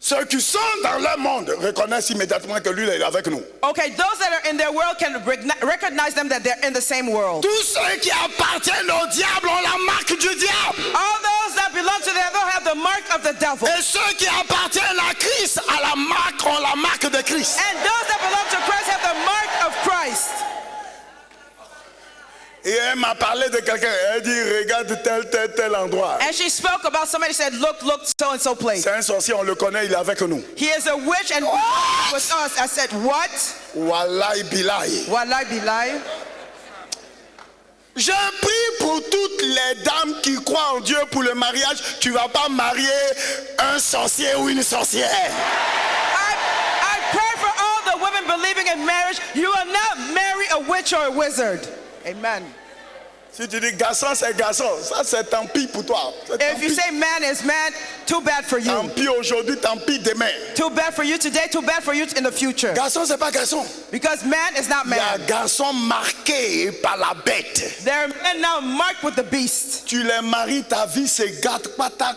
Ceux qui sont dans le monde reconnaissent immédiatement que lui il est avec nous. Okay, those that are in their world can recognize them that they're in the same world. Tous ceux qui appartiennent au diable ont la marque du diable. All those that belong to the devil have the mark of the devil. Et ceux qui appartiennent à Christ ont la marque de Christ. And those that belong to Christ have the mark of Christ. Et elle m'a parlé de quelqu'un. Elle dit regarde tel endroit. And she spoke about somebody said, look, so and so place. C'est un sorcier, on le connaît, il est avec nous. He is a witch and What? with us. I said, what? Wallahi billahi. Wallahi billahi. Je prie pour toutes les dames qui croient en Dieu pour le mariage. Tu vas pas marier un sorcier ou une sorcière. I pray for all the women believing in marriage. You will not marry a witch or a wizard. Amen. Si tu dis garçon, c'est garçon. Ça, c'est tant pis pour toi. C'est tant If you pis. say man is man, too bad for Tant you. pis aujourd'hui, tant pis demain. Too bad for you today, too bad for you in the future. Garçon, c'est pas garçon. Because man is not Il y a man. un garçon marqué par la bête. They're men now marked with the beast. Tu les maries, ta vie se gâte, pata.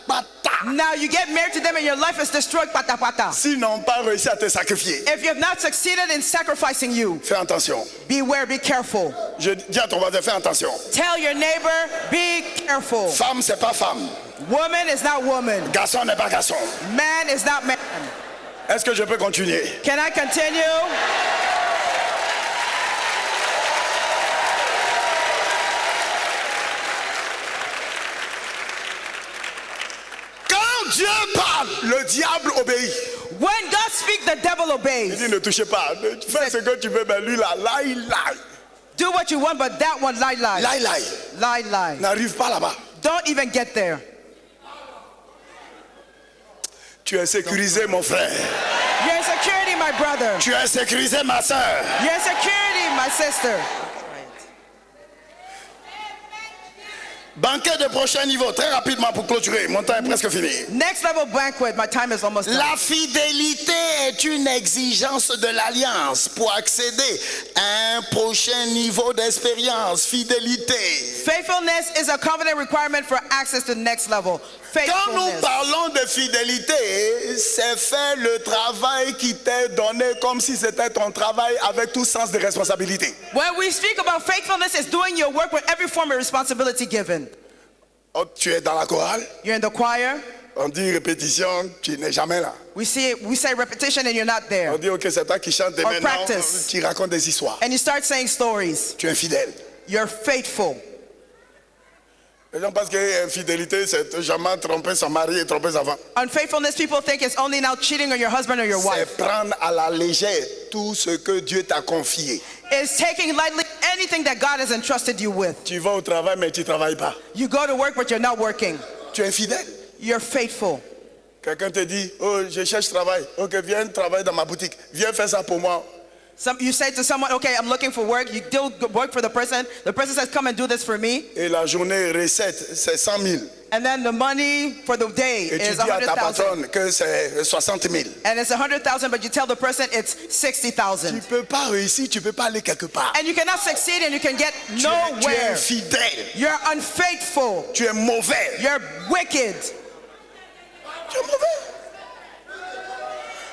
Now you get married to them and your life is destroyed, pata pata. S'ils n'ont pas réussi à te sacrifier, If you have not succeeded in sacrificing you, fais attention. beware, be careful. Je dis à ton voisin, fais attention. Tell your neighbor, be careful. Femme, c'est pas femme. Woman is not woman. Garçon n'est pas garçon. Man is not man. Est-ce que je peux continuer? Can I continue? Quand Dieu parle, le diable obéit. When God speaks, the devil Il obeys. dit ne touchez pas. Fais ce que tu veux, mais lui là, il Do what you want, but that one, lie. Lie. n'arrive pas là-bas. Don't even get there. Tu es sécurisé, mon frère. You're in security, my brother. Tu es sécurisé, ma soeur. You're in security, my sister. Banquet de prochain niveau, très rapidement pour clôturer. Mon temps est presque fini. Next level banquet. My time is almost done. La fidélité est une exigence de l'alliance pour accéder à un prochain niveau d'expérience. Fidélité. Faithfulness is a covenant requirement for access to the next level. Quand nous Faithfulness. parlons de fidélité, c'est faire le travail qui t'est donné comme si c'était ton travail avec tout sens de responsabilité. When we speak about faithfulness, it's doing your work with every form of responsibility given. Oh, tu es dans la chorale, You're in the choir. On dit répétition, tu n'es jamais là. We say repetition and you're not there. On dit ok, c'est toi qui chantes et Or maintenant practice. tu racontes des histoires. And you start saying stories. Tu es infidèle. You're faithful. Les gens pensent que infidélité, c'est jamais tromper son mari et tromper sa femme. Unfaithfulness, people think it's only now cheating on your husband or your wife. C'est prendre à la légère tout ce que Dieu t'a confié. It's taking lightly anything that God has entrusted you with. Tu vas au travail mais tu ne travailles pas. You go to work but you're not working. Tu es infidèle. You're faithful. Quelqu'un te dit, oh, je cherche travail. Ok, viens travailler dans ma boutique. Viens faire ça pour moi. You say to someone, okay, I'm looking for work. You do work for the person. The person says, come and do this for me. Et la journée recette, c'est 100 000. And then the money for the day Et tu is dis à ta 100,000. patronne que c'est 60 000. And it's 100,000, but you tell the person it's Tu 60,000. ne peux pas réussir, tu ne peux pas aller quelque part. And you cannot succeed and you can get Tu es nowhere. infidèle. You're unfaithful. Tu es mauvais. You're wicked. Tu es mauvais.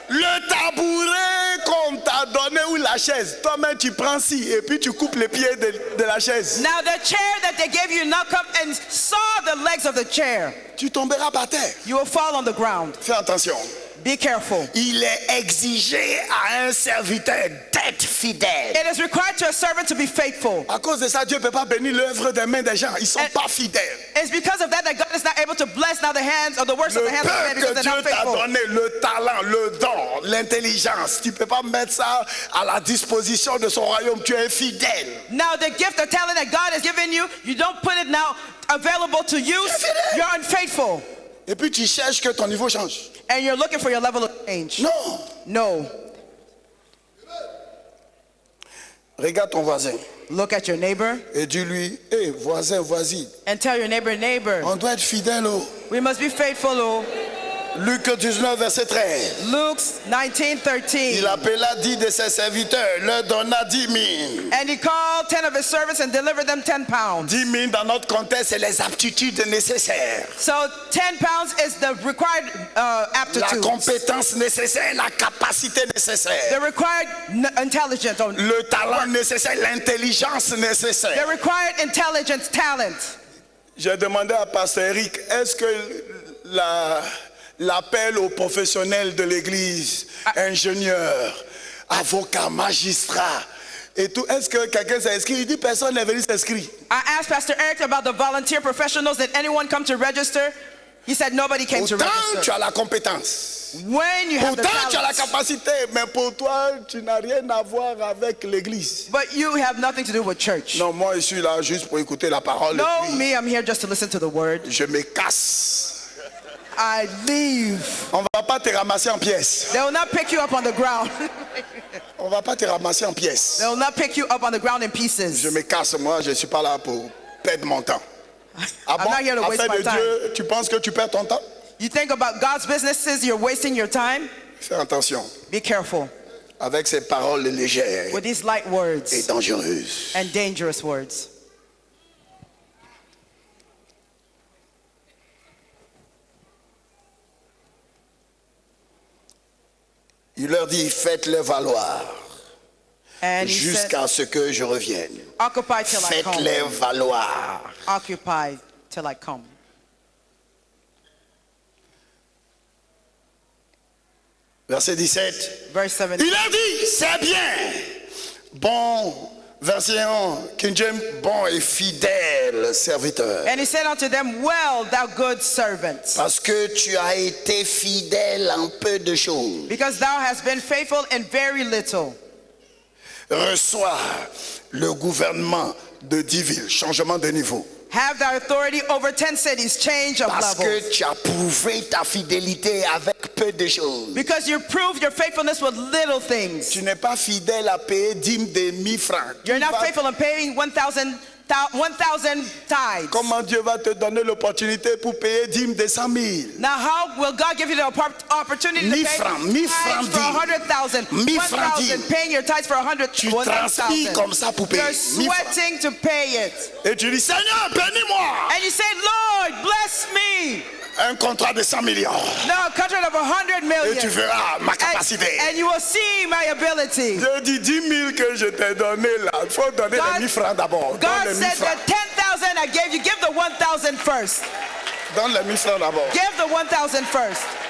Le tabouret qu'on t'a donné ou la chaise, toi-même tu prends ci et puis tu coupes les pieds de la chaise. Now the chair that they gave you, now come and saw the legs of the chair. Tu tomberas par terre. You will fall on the ground. Fais attention. Be careful. Il est exigé à un serviteur d'être fidèle. It is required to a servant to be faithful. À cause de ça, Dieu ne peut pas bénir l'œuvre des mains des gens. Ils ne sont pas fidèles. It's because of that God is not able to bless now the hands or the works of Le the hands of men peu because que they're Dieu not t'a faithful. donné, le talent, le don, l'intelligence, tu ne peux pas mettre ça à la disposition de son royaume. Tu es infidèle. Now the gift or talent that God has given you, you don't put it now available to use. You're unfaithful. Et puis tu cherches que ton niveau change. And you're looking for your level of change. Non. No. Regarde ton voisin Look at your neighbor et dis-lui, hé, voisin, voisine, and tell your neighbor, on doit être fidèle. Oh. we must be faithful. Oh. Luc 19, verset 13. Luke 19:13. Il appela 10 de ses serviteurs, leur donna 10 000. And he called 10 of his servants and delivered them 10 pounds. 10 000 dans notre contexte, c'est les aptitudes nécessaires. So 10 pounds is the required La aptitude. compétence nécessaire, la capacité nécessaire. The required intelligence. Le talent nécessaire, l'intelligence The nécessaire. required intelligence, talent. J'ai demandé à Pasteur Eric, est-ce que l'appel aux professionnels de l'église, ingénieurs, avocats, magistrats et tout, est-ce que quelqu'un s'est inscrit? Il dit personne n'est venu s'inscrire. I asked Pastor Eric about the volunteer professionals. Did anyone come to register? He said nobody came to Pourtant, register. tu as la compétence. When you have the Pourtant, tu as la talent, capacité, mais pour toi, tu n'as rien à voir avec l'église. but you have nothing to do with church. Non, moi, je suis là juste pour écouter la parole. No, et puis, me, I'm here just to listen to the word. je me casse. I leave. On ne va pas te ramasser en pièces. They will not pick you up on the ground. On ne va pas te ramasser en pièces. They will not pick you up on the ground in pieces. Je me casse, moi, je ne suis pas là pour perdre mon temps. Ah I'm bon, not here to waste affaire my de time. Dieu, tu penses que tu perds ton temps? You think about God's businesses, you're wasting your time. Fais attention Be careful avec ces paroles légères with these light et words dangereuses. and dangerous words. Il leur dit, faites-le valoir And he said, jusqu'à ce que je revienne. occupy till I come. Faites-le valoir. Occupy till I come. Verset 17. Verse 7. Il a dit, c'est bien. Bon, verset 1, King James, bon et fidèle serviteur. And he said unto them, well, thou good servant, Parce que tu as été fidèle en peu de choses. because thou hast been faithful in very little. Reçois le gouvernement de 10 villes, changement de niveau. Have thy authority over 10 cities, change of Parce levels. que tu as prouvé ta fidélité avec peu de choses. Because you proved your faithfulness with little things. Tu n'es pas fidèle à payer 10 de 1000 francs. You're Tu not vas- faithful in paying 1,000 tithes. Comment Dieu va te donner l'opportunité pour payer 10 de 100 000? Now, how will God give you the opportunity to 1000 pay francs, 1000 francs tithes for 100,000, 1000 francs 1,000, paying your tithes for 100, Tu transpires comme ça pour payer. You're 1000 francs. sweating to pay it. Et tu dis, Seigneur, bénis-moi. And you say, Lord, bless me. Un contrat de 100 millions. No, a contract of 100 million. Et tu verras ma capacité. And you will see my ability. Dieu dit 10 000 que je t'ai donné là. Il faut donner God- les 1000 francs d'abord. Donne God les 1000 said francs. the 10,000 I gave you, give the 1,000 first. Donne les 1000 francs d'abord. Give the 1,000 first.